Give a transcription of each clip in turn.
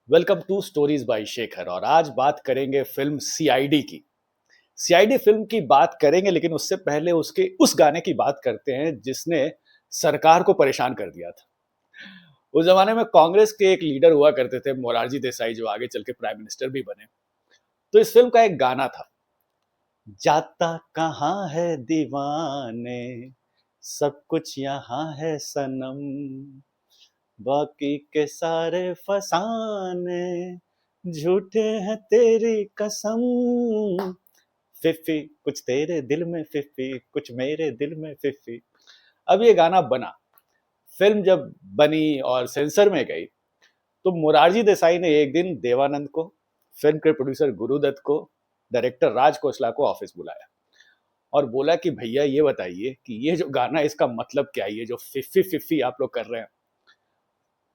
Welcome to stories by Shekhar. और आज बात करेंगे फिल्म सीआईडी की। सीआईडी फिल्म की बात करेंगे, लेकिन उससे पहले उसके उस गाने की बात करते हैं जिसने सरकार को परेशान कर दिया था। उस जमाने में कांग्रेस के एक लीडर हुआ करते थे, मोरारजी देसाई, जो आगे चल के प्राइम मिनिस्टर भी बने। तो इस फिल्म का एक गाना था, जाता कहाँ है दीवाने, सब कुछ यहाँ है सनम, बाकी के सारे फसाने झूठे हैं तेरी कसम। फिफी कुछ तेरे दिल में, फिफी कुछ मेरे दिल में, फिफी। अब ये गाना बना, फिल्म जब बनी और सेंसर में गई, तो मोरारजी देसाई ने एक दिन देवानंद को, फिल्म के प्रोड्यूसर गुरुदत्त को, डायरेक्टर राज खोसला को ऑफिस बुलाया और बोला कि भैया ये बताइए कि ये जो गाना है, इसका मतलब क्या है, ये जो फिफी फिफी आप लोग कर रहे हैं।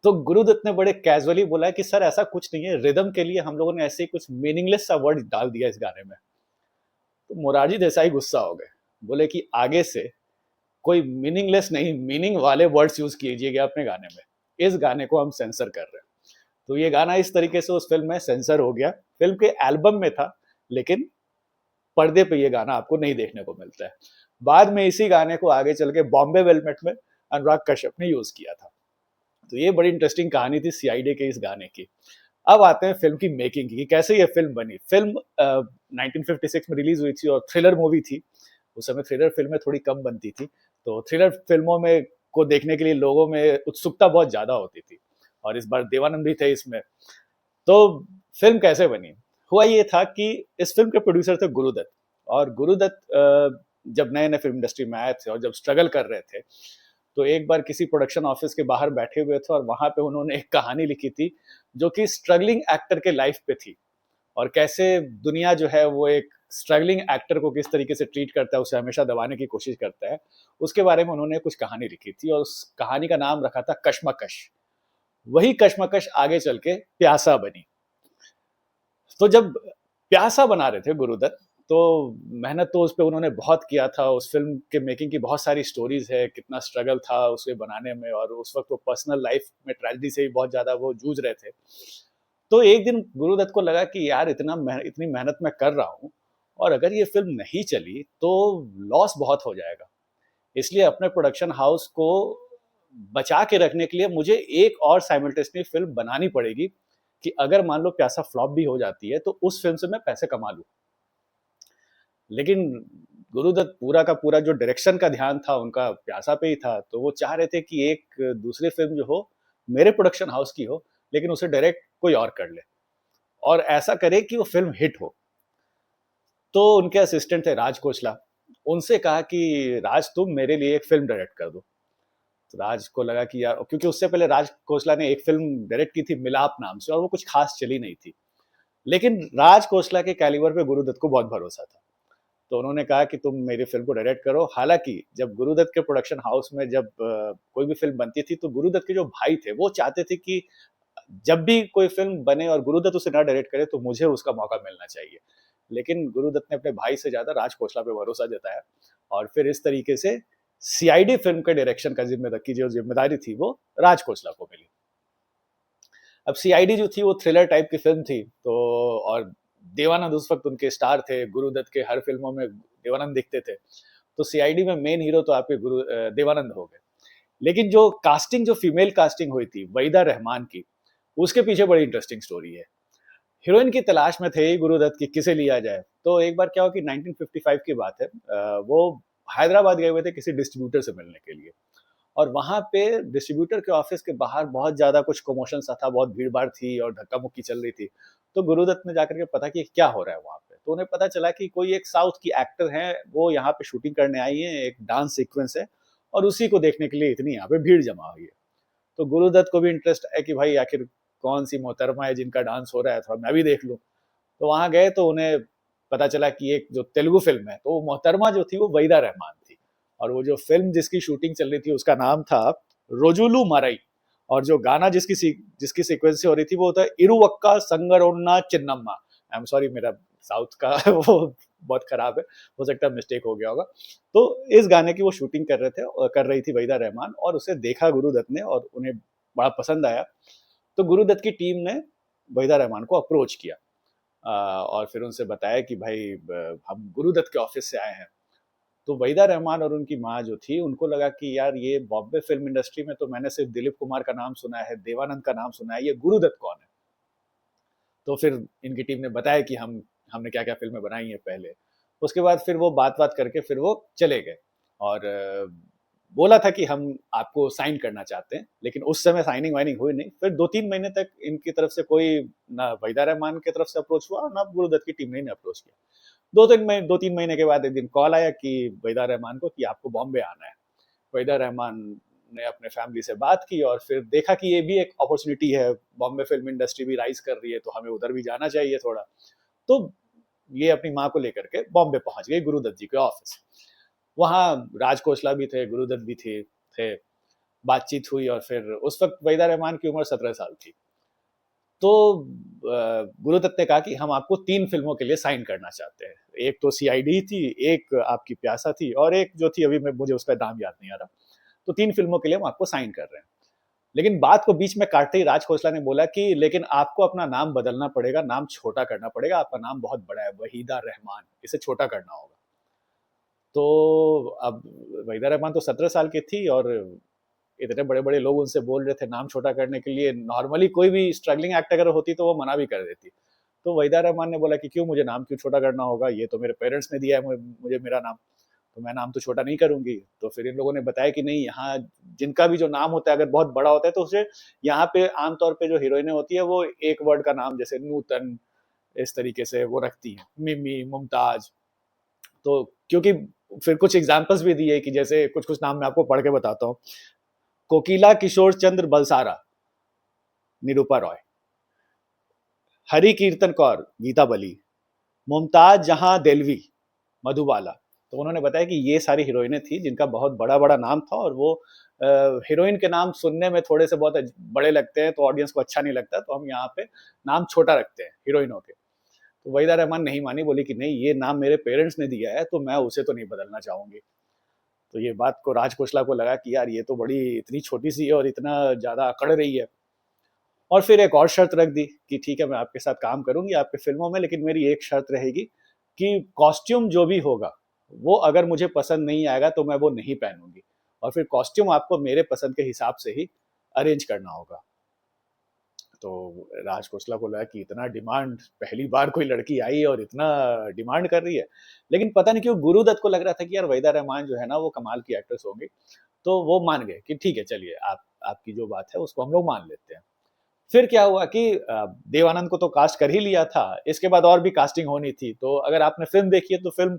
तो गुरुदत्त ने बड़े कैजुअली बोला कि सर ऐसा कुछ नहीं है, रिदम के लिए हम लोगों ने ऐसे ही कुछ मीनिंगलेस सा वर्ड डाल दिया इस गाने में। तो मोरारजी देसाई गुस्सा हो गए, बोले कि आगे से कोई मीनिंगलेस नहीं, मीनिंग वाले वर्ड्स यूज कीजिएगा अपने गाने में, इस गाने को हम सेंसर कर रहे हैं। तो ये गाना इस तरीके से उस फिल्म में सेंसर हो गया। फिल्म के एल्बम में था, लेकिन पर्दे पे ये गाना आपको नहीं देखने को मिलता है। बाद में इसी गाने को आगे चल के बॉम्बे वेलवेट में अनुराग कश्यप ने यूज किया था। तो ये बड़ी इंटरेस्टिंग कहानी थी सीआईडी के इस गाने की। अब आते हैं फिल्म की मेकिंग की, कैसे ये फिल्म बनी। फिल्म 1956 में रिलीज हुई थी और थ्रिलर मूवी थी। उस समय थ्रिलर फिल्में थोड़ी कम बनती थी, तो थ्रिलर फिल्मों में को देखने के लिए लोगों में उत्सुकता बहुत ज्यादा होती थी, और इस बार देवानंद भी थे इसमें। तो फिल्म कैसे बनी, हुआ ये था कि इस फिल्म के प्रोड्यूसर थे गुरुदत्त। और गुरुदत्त जब नए नए फिल्म इंडस्ट्री में आए थे और जब स्ट्रगल कर रहे थे, तो एक बार किसी प्रोडक्शन ऑफिस के बाहर बैठे हुए थे और वहां पे उन्होंने एक कहानी लिखी थी जो कि स्ट्रगलिंग एक्टर के लाइफ पे थी, और कैसे दुनिया जो है वो एक स्ट्रगलिंग एक्टर को किस तरीके से ट्रीट करता है, उसे हमेशा दबाने की कोशिश करता है। उसके बारे में उन्होंने कुछ कहानी लिखी थी और उस कहानी का नाम रखा था कश्मकश। वही कश्मकश आगे चल के प्यासा बनी। तो जब प्यासा बना रहे थे गुरुदत्त, तो मेहनत तो उस पर उन्होंने बहुत किया था। उस फिल्म के मेकिंग की बहुत सारी स्टोरीज है, कितना स्ट्रगल था उसे बनाने में, और उस वक्त वो पर्सनल लाइफ में ट्रेजेडी से भी बहुत ज्यादा वो जूझ रहे थे। तो एक दिन गुरुदत्त को लगा कि यार इतनी मेहनत मैं कर रहा हूँ, और अगर ये फिल्म नहीं चली तो लॉस बहुत हो जाएगा। इसलिए अपने प्रोडक्शन हाउस को बचा के रखने के लिए मुझे एक और साइमल्टेनियसली फिल्म बनानी पड़ेगी, कि अगर मान लो प्यासा फ्लॉप भी हो जाती है तो उस फिल्म से मैं पैसे कमा लूं। लेकिन गुरुदत्त पूरा का पूरा जो डायरेक्शन का ध्यान था उनका प्यासा पे ही था, तो वो चाह रहे थे कि एक दूसरी फिल्म जो हो मेरे प्रोडक्शन हाउस की हो, लेकिन उसे डायरेक्ट कोई और कर ले, और ऐसा करे कि वो फिल्म हिट हो। तो उनके असिस्टेंट थे राज कोचला, उनसे कहा कि राज तुम मेरे लिए एक फिल्म डायरेक्ट कर दो। तो राज को लगा कि यार, क्योंकि उससे पहले राज खोसला ने एक फिल्म डायरेक्ट की थी मिलाप नाम से, और वो कुछ खास चली नहीं थी। लेकिन राज खोसला के कैलिबर पे गुरुदत्त को बहुत भरोसा था। तो उन्होंने कहा कि तुम मेरी फिल्म को डायरेक्ट करो। हालांकि जब गुरुदत्त के प्रोडक्शन हाउस में जब कोई भी फिल्म बनती थी, तो गुरुदत्त के जो भाई थे वो चाहते थे कि जब भी कोई फिल्म बने और गुरुदत्त उसे ना डायरेक्ट करे, तो मुझे उसका मौका मिलना चाहिए। लेकिन गुरुदत्त ने अपने भाई से ज्यादा राज खोसला पे भरोसा जताया, और फिर इस तरीके से सीआईडी फिल्म के डायरेक्शन का जिम्मेदार की जो जिम्मेदारी थी वो राज खोसला को मिली। अब सीआईडी जो थी वो थ्रिलर टाइप की फिल्म थी, तो और देवानंद उस वक्त उनके स्टार थे। गुरुदत्त के हर फिल्मों में देवानंद दिखते थे, तो सीआईडी में मेन हीरो तो आपके देवानंद हो गए। लेकिन जो कास्टिंग, जो फीमेल कास्टिंग हुई थी वहीदा रहमान की, उसके पीछे बड़ी इंटरेस्टिंग स्टोरी है। हीरोइन की तलाश में थे ही गुरुदत्त की किसे लिया जाए। तो एक बार क्या हुआ कि 1955 की बात है, वो हैदराबाद गए हुए थे किसी डिस्ट्रीब्यूटर से मिलने के लिए। और वहां पे डिस्ट्रीब्यूटर के ऑफिस के बाहर बहुत ज्यादा कुछ कमोशन सा था, बहुत भीड़ भाड़ थी और धक्का मुक्की चल रही थी। तो गुरुदत्त ने जाकर के पता कि क्या हो रहा है वहां पे। तो उन्हें पता चला कि कोई एक साउथ की एक्टर है, वो यहाँ पे शूटिंग करने आई है, एक डांस सीक्वेंस है, और उसी को देखने के लिए इतनी यहाँ पे भीड़ जमा हुई है। तो गुरुदत्त को भी इंटरेस्ट है कि भाई आखिर कौन सी मोहतरमा है जिनका डांस हो रहा है, थोड़ा मैं भी देख लूं। तो वहां गए तो उन्हें पता चला कि एक जो तेलुगु फिल्म है, तो वो मोहतरमा जो थी वो वहीदा रहमान थी। और वो जो फिल्म जिसकी शूटिंग चल रही थी उसका नाम था रोजुलू मरई। और जो गाना जिसकी सीक्वेंस से हो रही थी वो था इरुवक्का संगरोन्ना चिन्नम्मा। आई एम सॉरी, मेरा साउथ का वो बहुत खराब है, हो सकता है मिस्टेक हो गया होगा। तो इस गाने की वो शूटिंग कर रही थी वहीदा रहमान, और उसे देखा गुरुदत्त ने और उन्हें बड़ा पसंद आया। तो गुरुदत्त की टीम ने वहीदा रहमान को अप्रोच किया और फिर उनसे बताया कि भाई हम गुरुदत्त के ऑफिस से आए हैं। तो वहीदा रहमान और उनकी माँ जो थी, उनको लगा कि यार ये बॉम्बे फिल्म इंडस्ट्री में तो मैंने सिर्फ दिलीप कुमार का नाम सुना है, देवानंद का नाम सुना है, ये गुरुदत्त कौन है? तो फिर इनकी टीम ने बताया कि हमने क्या-क्या फ़िल्में बनाई हैं पहले। उसके बाद फिर वो बात-वात करके फिर वो चले गए और बोला था कि हम आपको साइन करना चाहते हैं, लेकिन उस समय साइनिंग-वाइनिंग हुई नहीं। फिर 2-3 महीने तक इनकी तरफ से कोई ना वहीदा रहमान की तरफ से अप्रोच हुआ और ना गुरुदत्त की टीम ने इन्हें अप्रोच किया। 2-3 महीने के बाद एक दिन कॉल आया कि वहीदा रहमान को कि आपको बॉम्बे आना है। वहीदा रहमान ने अपने फैमिली से बात की और फिर देखा कि ये भी एक अपॉर्चुनिटी है, बॉम्बे फिल्म इंडस्ट्री भी राइज़ कर रही है, तो हमें उधर भी जाना चाहिए थोड़ा। तो ये अपनी माँ को लेकर के बॉम्बे पहुँच गए गुरुदत्त जी के ऑफ़िस। वहाँ राज खोसला भी थे, गुरुदत्त भी थे। बातचीत हुई और फिर उस वक़्त वहीदा रहमान की उम्र 17 साल थी। तो गुरुदत्त ने कहा कि हम आपको 3 फ़िल्मों के लिए साइन करना चाहते हैं। एक तो सीआईडी थी, एक आपकी प्यासा थी और एक जो थी अभी मैं मुझे उसका नाम याद नहीं आ रहा। तो 3 फ़िल्मों के लिए हम आपको साइन कर रहे हैं। लेकिन बात को बीच में काटते ही राज खोसला ने बोला कि लेकिन आपको अपना नाम बदलना पड़ेगा, नाम छोटा करना पड़ेगा, आपका नाम बहुत बड़ा है, वहीदा रहमान, इसे छोटा करना होगा। तो अब वहीदा रहमान तो 17 साल की थी और इतने बड़े-बड़े लोग उनसे बोल रहे थे नाम छोटा करने के लिए, नॉर्मली कोई भी स्ट्रगलिंग एक्टर अगर होती तो वो मना भी कर देती। तो वहीदा रहमान ने बोला कि क्यों मुझे नाम क्यों छोटा करना होगा? ये तो मेरे पेरेंट्स ने दिया है मुझे मेरा नाम, तो मैं नाम तो छोटा नहीं करूँगी। तो फिर इन लोगों ने बताया कि नहीं यहाँ जिनका भी जो नाम होता है अगर बहुत बड़ा होता है तो उसे यहाँ पे आम तौर पे जो हीरोइनें होती है वो एक वर्ड का नाम जैसे नूतन इस तरीके से वो रखती हैं, मिमी, मुमताज़। तो क्योंकि फिर कुछ एग्ज़ाम्पल्स भी दिए कि जैसे कुछ-कुछ नाम मैं आपको पढ़ के बताता हूँ। कोकिला किशोर चंद्र बलसारा, निरूपा रॉय, हरि कीर्तन कौर, गीता बली, मुमताज़ जहाँ देलवी, मधुबाला। तो उन्होंने बताया कि ये सारी हीरोइनें थी जिनका बहुत बड़ा-बड़ा नाम था और वो हीरोइन के नाम सुनने में थोड़े से बहुत बड़े लगते हैं तो ऑडियंस को अच्छा नहीं लगता, तो हम यहाँ पे नाम छोटा रखते हैं हीरोइनों के। तो वहीदा रहमान नहीं मानी, बोली कि नहीं ये नाम मेरे पेरेंट्स ने दिया है, तो मैं उसे तो नहीं बदलना चाहूँगी। तो ये बात को राज खोसला को लगा कि यार ये तो बड़ी इतनी छोटी-सी है और इतना ज़्यादा अकड़ रही है। और फिर एक और शर्त रख दी कि ठीक है मैं आपके साथ काम करूँगी आपकी फ़िल्मों में, लेकिन मेरी एक शर्त रहेगी कि कॉस्ट्यूम जो भी होगा, वो अगर मुझे पसंद नहीं आएगा तो मैं वो नहीं पहनूँगी और फिर कॉस्ट्यूम आपको मेरे पसंद के हिसाब से ही अरेंज करना होगा। तो राज खोसला को लगा कि इतना डिमांड, पहली बार कोई लड़की आई है और इतना डिमांड कर रही है। लेकिन पता नहीं क्यों गुरुदत्त को लग रहा था कि यार वहीदा रहमान जो है ना वो कमाल की एक्ट्रेस होंगी। तो वो मान गए कि ठीक है चलिए आप आपकी जो बात है उसको हम लोग मान लेते हैं। फिर क्या हुआ कि देवानंद को तो कास्ट कर ही लिया था, इसके बाद और भी कास्टिंग होनी थी। तो अगर आपने फ़िल्म देखी है तो फ़िल्म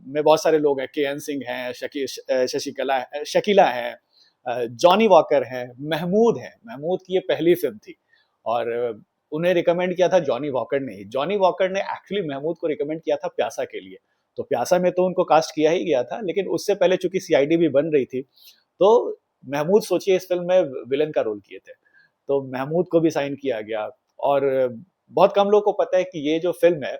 में बहुत सारे लोग हैं, केएन सिंह हैं, शकीला हैं, जॉनी वॉकर हैं, महमूद हैं। महमूद की ये पहली फ़िल्म थी और उन्हें रिकमेंड किया था जॉनी वॉकर ने ही। जॉनी वॉकर ने एक्चुअली महमूद को रिकमेंड किया था प्यासा के लिए। तो प्यासा में तो उनको कास्ट किया ही गया था, लेकिन उससे पहले चूँकि सीआईडी भी बन रही थी, तो महमूद सोचिए इस फ़िल्म में विलेन का रोल किए थे। तो महमूद को भी साइन किया गया और बहुत कम लोगों को पता है कि ये जो फ़िल्म है,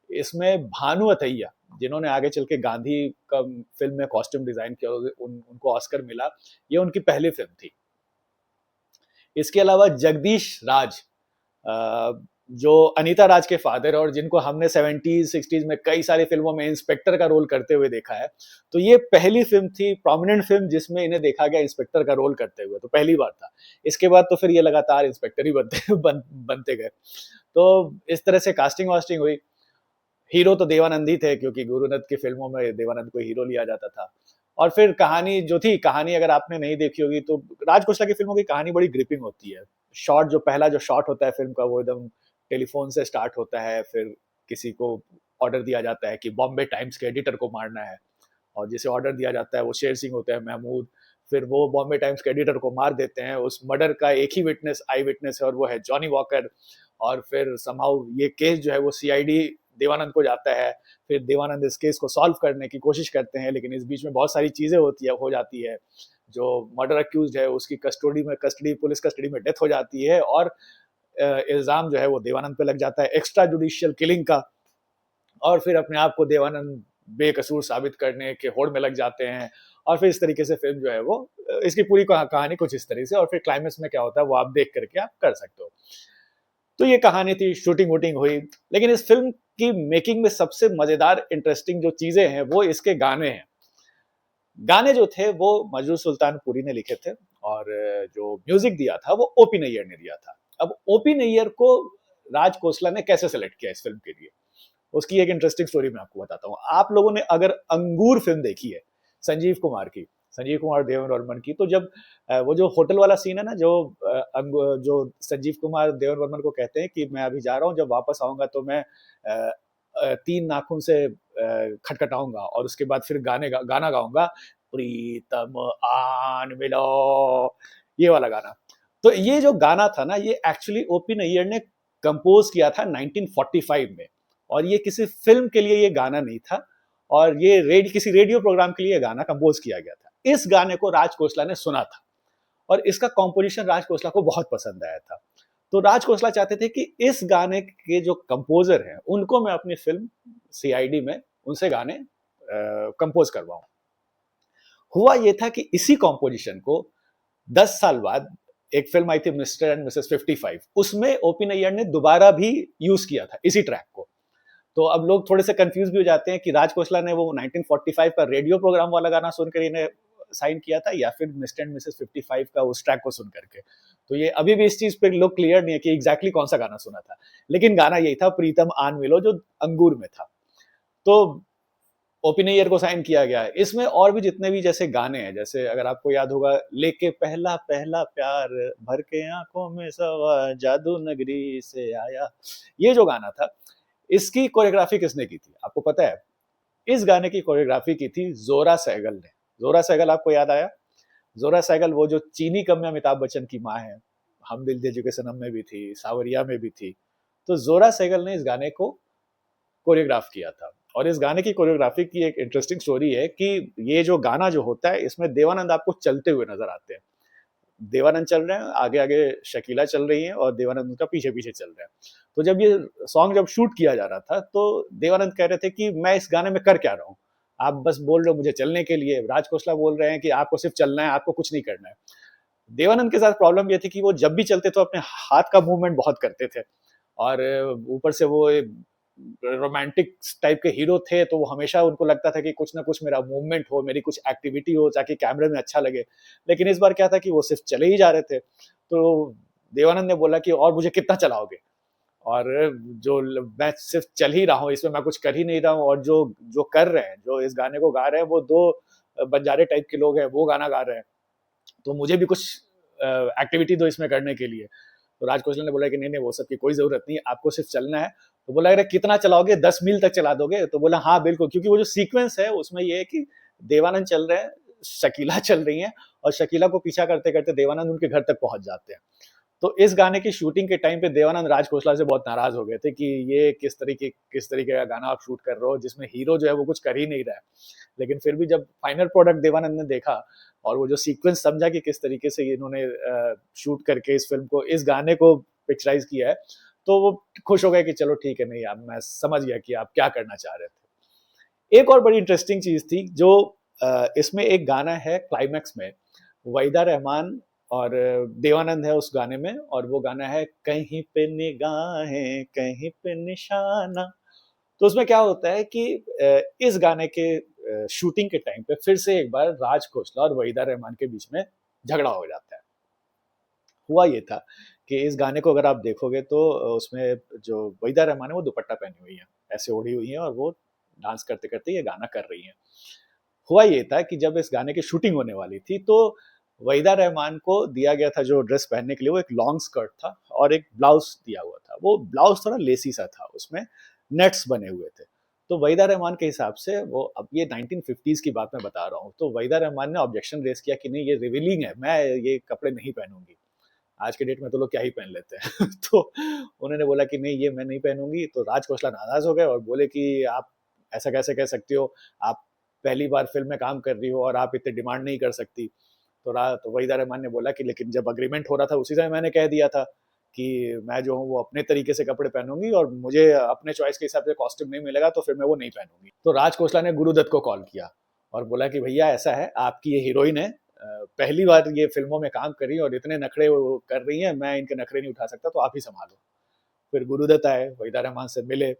इसमें भानु अथैया, जिन्होंने आगे चल के गांधी का फ़िल्म में कॉस्ट्यूम डिज़ाइन किया और उनको ऑस्कर मिला, ये उनकी पहली फ़िल्म थी। इसके अलावा जगदीश राज जो अनीता राज के फादर और जिनको हमने 70s 60s में कई सारी फ़िल्मों में इंस्पेक्टर का रोल करते हुए देखा है। तो ये पहली फ़िल्म थी, प्रोमिनेंट फ़िल्म जिसमें इन्हें देखा गया इंस्पेक्टर का रोल करते हुए, तो पहली बार था। इसके बाद तो फिर ये लगातार इंस्पेक्टर ही बनते गए। तो इस तरह से कास्टिंग-वास्टिंग हुई। हीरो तो देवानंद ही थे क्योंकि गुरुदत्त की फ़िल्मों में देवानंद को हीरो लिया जाता था। और फिर कहानी जो थी, कहानी अगर आपने नहीं देखी होगी तो राज खोसला की फ़िल्मों की कहानी बड़ी ग्रिपिंग होती है। पहला जो शॉट होता है फ़िल्म का वो एकदम टेलीफ़ोन से स्टार्ट होता है, फिर किसी को ऑर्डर दिया जाता है कि बॉम्बे टाइम्स के एडिटर को मारना है और जिसे ऑर्डर दिया जाता है वो शेर सिंह होते हैं, महमूद। फिर वो बॉम्बे टाइम्स के एडिटर को मार देते हैं। उस मर्डर का एक ही आई विटनेस है और वो है जॉनी वॉकर। और फिर समहाउ ये केस जो है वो सीआईडी देवानंद को जाता है। फिर देवानंद इस केस को सॉल्व करने की कोशिश करते हैं, लेकिन इस बीच में बहुत सारी चीज़ें हो जाती है। जो मर्डर अक्यूज़्ड है उसकी पुलिस कस्टडी में डेथ हो जाती है और इल्ज़ाम जो है वो देवानंद पे लग जाता है एक्स्ट्रा जुडिशियल किलिंग का। और फिर अपने आप को देवानंद बेकसूर साबित करने के होड़ में लग जाते हैं और फिर इस तरीके से फ़िल्म जो है वो इसकी पूरी कहानी कुछ इस तरह से और फिर क्लाइमेक्स में क्या होता है वो आप देख कर के आप कर सकते हो। तो ये कहानी थी, शूटिंग वूटिंग हुई। लेकिन इस फ़िल्म की मेकिंग में सबसे मज़ेदार इंटरेस्टिंग जो चीज़ें हैं, वो इसके गाने हैं। गाने जो थे वो मजरू सुल्तानपुरी ने लिखे थे और जो म्यूज़िक दिया था वो ओपी नैयर ने दिया था। अब ओपी नैयर को राज खोसला ने कैसे सेलेक्ट किया इस फ़िल्म के लिए? उसकी एक इंटरेस्टिंग स्टोरी मैं आपको बताता हूँ। आप लोगों ने अगर अंगूर फ़िल्म देखी है, संजीव कुमार की, संजीव कुमार देवन वर्मन की, तो जब वो जो होटल वाला सीन है ना, जो संजीव कुमार देवन वर्मन को कहते हैं कि मैं अभी जा रहा हूँ, जब वापस आऊँगा तो मैं 3 नाखून से खटखटाऊँगा और उसके बाद फिर गाना गाऊँगा, प्रीतम आन मिलो, ये वाला गाना। तो ये जो गाना था ना, ये एक्चुअली ओपी नैयर ने कंपोज़ किया था 1945 में और ये किसी फ़िल्म के लिए ये गाना नहीं था और ये किसी रेडियो प्रोग्राम के लिए गाना कंपोज़ किया गया था। इस गाने को राज खोसला ने सुना था और इसका कॉम्पोज़िशन राज खोसला को बहुत पसंद आया था। तो राज खोसला चाहते थे कि इस गाने के जो कंपोज़र हैं, उनको मैं अपनी फ़िल्म सीआईडी में उनसे गाने कंपोज़ करवाऊँ। हुआ ये था कि इसी कॉम्पोज़िशन को 10 साल बाद एक फ़िल्म आई थी मिस्टर एंड मिसेस 55, उसमें ओपी नैयर ने दोबारा भी यूज़ किया था इसी ट्रैक को। तो अब लोग थोड़े से कंफ्यूज भी हो जाते हैं कि राज खोसला ने वो 1945 का रेडियो प्रोग्राम वाला गाना सुनकर इन्हें साइन किया था या फिर मिस्टर एंड मिसेस 55 का उस ट्रैक को सुन करके। तो ये अभी भी इस चीज पे लोग क्लियर नहीं है कि एग्जैक्टली कौन सा गाना सुना था, लेकिन गाना यही था, प्रीतम आन मिलो, जो अंगूर में था। तो ओपी नैयर को साइन किया गया है इसमें। और भी जितने भी जैसे गाने हैं, जैसे अगर आपको याद होगा, लेके पहला पहला प्यार, भर के आंखों में सवा, जादू नगरी से आया, ये जो गाना था, इसकी कोरियोग्राफी किसने की थी आपको पता है? इस गाने की कोरियोग्राफी की थी जोरा सहगल ने। जोरा सहगल आपको याद आया? जोरा सहगल वो जो चीनी कम में अमिताभ बच्चन की माँ है, हम दिल दे चुके सनम में भी थी, सावरिया में भी थी। तो जोरा सहगल ने इस गाने को कोरियोग्राफ किया था। और इस गाने की कोरियोग्राफी की एक इंटरेस्टिंग स्टोरी है कि ये जो गाना जो होता है, इसमें देवानंद आपको चलते हुए नजर आते हैं। देवानंद चल रहे हैं, आगे आगे शकीला चल रही है और देवानंद उनका पीछे पीछे चल रहे हैं। तो जब ये सॉन्ग जब शूट किया जा रहा था, तो देवानंद कह रहे थे कि मैं इस गाने में कर क्या रहा हूँ, आप बस बोल रहे हो मुझे चलने के लिए। राज खोसला बोल रहे हैं कि आपको सिर्फ चलना है, आपको कुछ नहीं करना है। देवानंद के साथ प्रॉब्लम ये थी कि वो जब भी चलते तो अपने हाथ का मूवमेंट बहुत करते थे और ऊपर से वो रोमांटिक टाइप के हीरो थे, तो वो हमेशा उनको लगता था कि कुछ ना कुछ मेरा मूवमेंट हो, मेरी कुछ एक्टिविटी हो, ताकि कैमरे में अच्छा लगे। लेकिन इस बार क्या था कि वो सिर्फ चले ही जा रहे थे। तो देवानंद ने बोला कि और मुझे कितना चलाओगे? और मैं सिर्फ चल ही रहा हूँ, इसमें मैं कुछ कर ही नहीं रहा हूँ। और जो जो कर रहे हैं, जो इस गाने को गा रहे हैं, वो दो बंजारे टाइप के लोग हैं, वो गाना गा रहे हैं, तो मुझे भी कुछ एक्टिविटी दो इसमें करने के लिए। तो राज कौशल ने बोला कि नहीं नहीं, वो सब की कोई जरूरत नहीं है, आपको सिर्फ चलना है। तो बोला अरे कितना चलाओगे, 10 मील तक चला दोगे? तो बोला हाँ बिल्कुल, क्योंकि वो जो सीक्वेंस है उसमें ये है कि देवानंद चल रहे हैं, शकीला चल रही है और शकीला को पीछा करते करते देवानंद उनके घर तक पहुंच जाते हैं। तो इस गाने की शूटिंग के टाइम पे देवानंद राज खोसला से बहुत नाराज हो गए थे कि ये किस तरीके का गाना आप शूट कर रहे हो, जिसमें हीरो जो है वो कुछ कर ही नहीं रहा है। लेकिन फिर भी जब फाइनल प्रोडक्ट देवानंद ने देखा और वो जो सीक्वेंस समझा कि किस तरीके से इन्होंने शूट करके इस फिल्म को, इस गाने को पिक्चराइज किया है, तो वो खुश हो गए कि चलो ठीक है, नहीं अब मैं समझ गया कि आप क्या करना चाह रहे थे। एक और बड़ी इंटरेस्टिंग चीज थी जो इसमें एक गाना है क्लाइमैक्स में, वहीदा रहमान और देवानंद है उस गाने में, और वो गाना है कहीं पे निगाहें कहीं पे निशाना। तो उसमें क्या होता है कि इस गाने के शूटिंग के टाइम पे फिर से एक बार राज खोसला और वहीदा रहमान के बीच में झगड़ा हो जाता है। हुआ ये था कि इस गाने को अगर आप देखोगे तो उसमें जो वहीदा रहमान है वो दुपट्टा पहनी हुई है, ऐसे ओढ़ी हुई है और वो डांस करते करते ये गाना कर रही है। हुआ ये था कि जब इस गाने की शूटिंग होने वाली थी, तो वहीदा रहमान को दिया गया था जो ड्रेस पहनने के लिए, वो एक लॉन्ग स्कर्ट था और एक ब्लाउज दिया हुआ था। वो ब्लाउज थोड़ा लेसी सा था, उसमें नेट्स बने हुए थे। तो वहीदा रहमान के हिसाब से वो, अब ये 1950s की बात मैं बता रहा हूँ, तो वहीदा रहमान ने ऑब्जेक्शन रेज किया कि नहीं ये रिवीलिंग है, मैं ये कपड़े नहीं पहनूंगी। आज के डेट में तो लोग क्या ही पहन लेते हैं तो उन्होंने बोला कि नहीं ये मैं नहीं पहनूंगी। तो राज खोसला नाराज हो गए और बोले कि आप ऐसा कैसे कह सकती हो, आप पहली बार फिल्म में काम कर रही हो और आप इतने डिमांड नहीं कर सकती। तो वहीदा रहमान ने बोला कि लेकिन जब अग्रीमेंट हो रहा था उसी समय मैंने कह दिया था कि मैं जो हूँ वो अपने तरीके से कपड़े पहनूंगी और मुझे अपने चॉइस के हिसाब से कॉस्ट्यूम नहीं मिलेगा तो फिर मैं वो नहीं पहनूंगी। तो राज खोसला ने गुरुदत्त को कॉल किया और बोला कि भैया ऐसा है, आपकी ये हीरोइन है, पहली बार ये फिल्मों में काम कर रही है और इतने नखरे वो कर रही है, मैं इनके नखरे नहीं उठा सकता, तो आप ही संभालो। फिर गुरुदत्त आए, वहीदा रहमान से मिले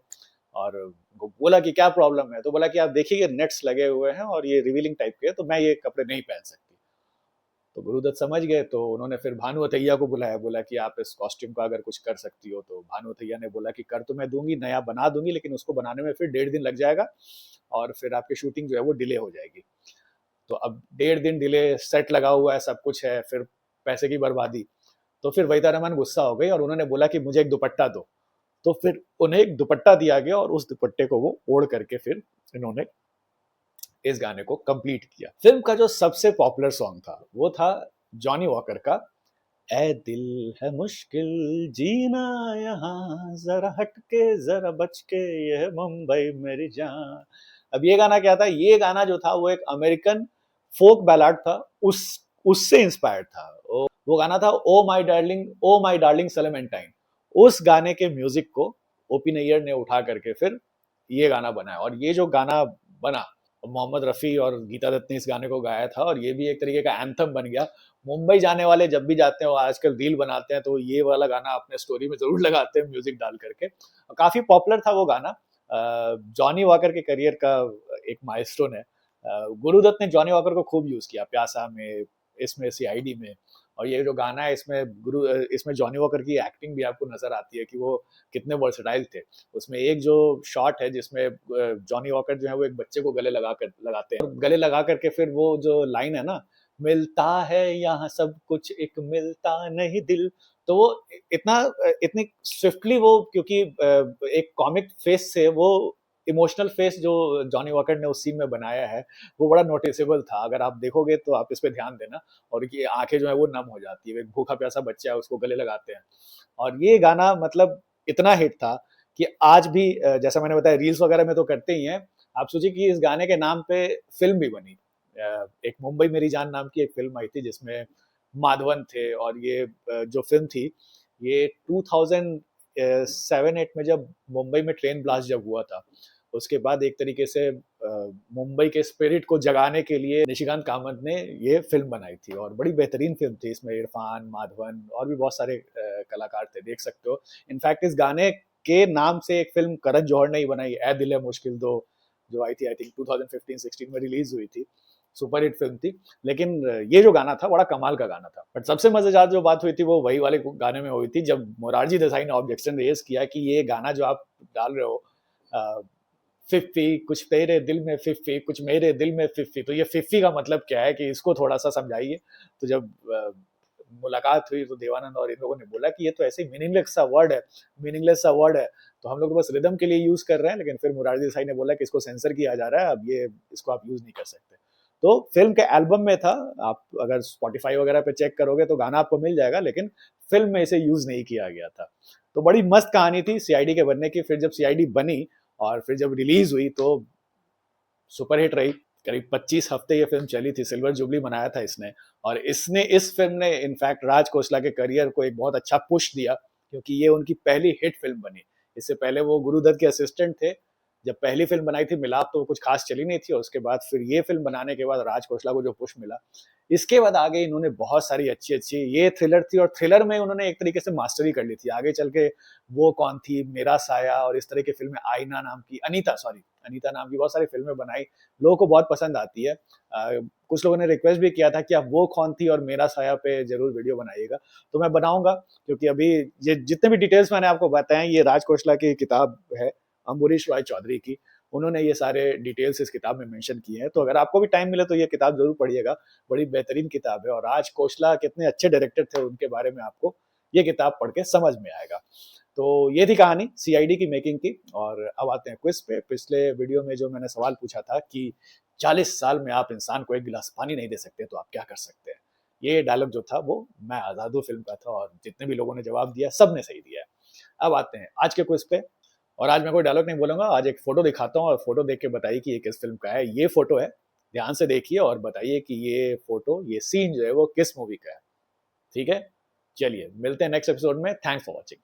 और बोला कि क्या प्रॉब्लम है? तो बोला कि आप देखिए नेट्स लगे हुए हैं और ये रिवीलिंग टाइप के हैं, तो मैं ये कपड़े नहीं पहन सकती। तो गुरुदत्त समझ गए, तो उन्होंने फिर भानु अथैया को बुलाया, बोला कि आप इस कॉस्ट्यूम का अगर कुछ कर सकती हो। तो भानु अथैया ने बोला कि कर तो मैं दूँगी, नया बना दूँगी, लेकिन उसको बनाने में फिर 1.5 दिन लग जाएगा और फिर आपकी शूटिंग जो है वो डिले हो जाएगी। तो अब 1.5 दिन डिले, सेट लगा हुआ है, सब कुछ है, फिर पैसे की बर्बादी। तो फिर वहीदा रहमान गुस्सा हो गई और उन्होंने बोला कि मुझे एक दुपट्टा दो। तो फिर उन्हें एक दुपट्टा दिया गया और उस दुपट्टे को वो ओढ़ करके फिर इन्होंने इस गाने को कंप्लीट किया। फिल्म का जो सबसे पॉपुलर सॉन्ग था, वो था जॉनी वॉकर का ए दिल है मुश्किल जीना यहाँ, ज़रा हट के ज़रा बच के, ये मुंबई मेरी जान। अब ये गाना क्या था? ये गाना जो था वो एक अमेरिकन फ़ोक बैलाड था, उससे इंस्पायर्ड था। वो गाना था ओ माय डार्लिंग सेलेमेंटाइन। उस गाने के म्यूज़िक को ओपी नैयर ने उठा करके फिर ये गाना बनाया और ये जो गाना बना, मोहम्मद रफ़ी और गीता दत्त ने इस गाने को गाया था और ये भी एक तरीके का एंथम बन गया। मुंबई जाने वाले जब भी जाते हैं और आजकल रील बनाते हैं तो ये वाला गाना अपने स्टोरी में ज़रूर लगाते हैं म्यूज़िक डाल करके। और काफ़ी पॉपुलर था वो गाना। जॉनी वॉकर के करियर का एक माइलस्टोन है। गुरुदत्त ने जॉनी वॉकर को खूब यूज़ किया, प्यासा में, इसमें सीआईडी में। और ये जो गाना है इसमें जॉनी वॉकर की एक्टिंग भी आपको नज़र आती है कि वो कितने वर्सेटाइल थे। उसमें एक जो शॉट है जिसमें जॉनी वॉकर जो है वो एक बच्चे को गले लगाते हैं। गले लगा करके फिर वो जो लाइन है ना, मिलता है यहाँ सब कुछ एक मिलता नहीं दिल। तो वो इतना इतनी स्विफ्टली वो, क्योंकि एक कॉमिक फेस से वो इमोशनल फेस जो जॉनी वॉकर ने उस सीन में बनाया है, वो बड़ा नोटिसेबल था। अगर आप देखोगे तो आप इस पे ध्यान देना। और ये आंखें जो है वो नम हो जाती है, एक भूखा प्यासा बच्चा है उसको गले लगाते हैं। और ये गाना मतलब इतना हिट था कि आज भी जैसा मैंने बताया रील्स वगैरह में तो करते ही हैं। आप सोचिए कि इस गाने के नाम पे फिल्म भी बनी। एक मुंबई मेरी जान नाम की एक फिल्म आई थी जिसमें माधवन थे और ये जो फिल्म थी ये 2007-8 में जब मुंबई में ट्रेन ब्लास्ट जब हुआ था, उसके बाद एक तरीके से मुंबई के स्पिरिट को जगाने के लिए निशिकांत कामत ने ये फिल्म बनाई थी और बड़ी बेहतरीन फिल्म थी। इसमें इरफान, माधवन और भी बहुत सारे कलाकार थे, देख सकते हो। इनफैक्ट इस गाने के नाम से एक फिल्म करण जौहर ने ही बनाई, ए दिल है मुश्किल दो, जो आई थी आई थिंक 2015-16 में रिलीज हुई थी। सुपर हिट फिल्म थी। लेकिन ये जो गाना था बड़ा कमाल का गाना था। बट सबसे मजेदार जो बात हुई थी वो वही वाले गाने में हुई थी जब मोरारजी देसाई ने ऑब्जेक्शन रेज किया कि ये गाना जो आप डाल रहे हो, फिफ्फी कुछ तेरे दिल में फिफ्फी कुछ मेरे दिल में फिफ्फी, तो ये फिफ्फी का मतलब क्या है कि इसको थोड़ा सा समझाइए। तो जब मुलाकात हुई तो देवानंद और इन लोगों ने बोला कि ये तो ऐसे मीनिंगलेस सा वर्ड है, तो हम लोग बस रिदम के लिए यूज कर रहे हैं। लेकिन फिर मुरारजी देसाई ने बोला कि इसको सेंसर किया जा रहा है, अब ये इसको आप यूज नहीं कर सकते। तो फिल्म के एल्बम में था, आप अगर स्पॉटिफाई वगैरह पे चेक करोगे तो गाना आपको मिल जाएगा, लेकिन फिल्म में इसे यूज नहीं किया गया था। तो बड़ी मस्त कहानी थी सीआईडी के बनने की। फिर जब सीआईडी बनी और फिर जब रिलीज हुई तो सुपर हिट रही। करीब 25 हफ्ते ये फिल्म चली थी, सिल्वर जुबली मनाया था इसने। और इस फिल्म ने इनफैक्ट राज खोसला के करियर को एक बहुत अच्छा पुश दिया, क्योंकि ये उनकी पहली हिट फिल्म बनी। इससे पहले वो गुरुदत्त के असिस्टेंट थे। जब पहली फिल्म बनाई थी मिलाप, तो वो कुछ खास चली नहीं थी और उसके बाद फिर ये फिल्म बनाने के बाद राज खोसला को जो पुश मिला, इसके बाद आगे इन्होंने बहुत सारी अच्छी-अच्छी, ये थ्रिलर थी और थ्रिलर में उन्होंने एक तरीके से मास्टरी कर ली थी। आगे चल के वो कौन थी, मेरा साया और इस तरह की फ़िल्में, आईना नाम की, अनीता नाम की बहुत सारी फ़िल्में बनाई, लोगों को बहुत पसंद आती है। कुछ लोगों ने रिक्वेस्ट भी किया था कि आप वो कौन थी और मेरा साया पे ज़रूर वीडियो बनाइएगा, तो मैं बनाऊँगा। क्योंकि अभी ये जितने भी डिटेल्स मैंने आपको बताए, ये राज खोसला की किताब है, अम्बरीश रॉय चौधरी की। उन्होंने ये सारे डिटेल्स इस किताब में मेंशन किए हैं, तो अगर आपको भी टाइम मिले तो ये किताब ज़रूर पढ़िएगा। बड़ी बेहतरीन किताब है और राज खोसला कितने अच्छे डायरेक्टर थे, उनके बारे में आपको ये किताब पढ़ के समझ में आएगा। तो ये थी कहानी सीआईडी की मेकिंग की। और अब आते हैं क्विज पे। पिछले वीडियो में जो मैंने सवाल पूछा था कि 40 साल में आप इंसान को एक गिलास पानी नहीं दे सकते तो आप क्या कर सकते हैं? ये डायलॉग जो था वो मैं आज़ाद हूँ फ़िल्म का था और जितने भी लोगों ने जवाब दिया सबने सही दिया है। अब आते हैं आज के क्विज पे। और आज मैं कोई डायलॉग नहीं बोलूँगा, आज एक फ़ोटो दिखाता हूँ और फ़ोटो देख के बताइए कि ये किस फ़िल्म का है। ये फ़ोटो है, ध्यान से देखिए और बताइए कि ये फ़ोटो, ये सीन जो है वो किस मूवी का है। ठीक है? चलिए मिलते हैं नेक्स्ट एपिसोड में। Thanks for watching.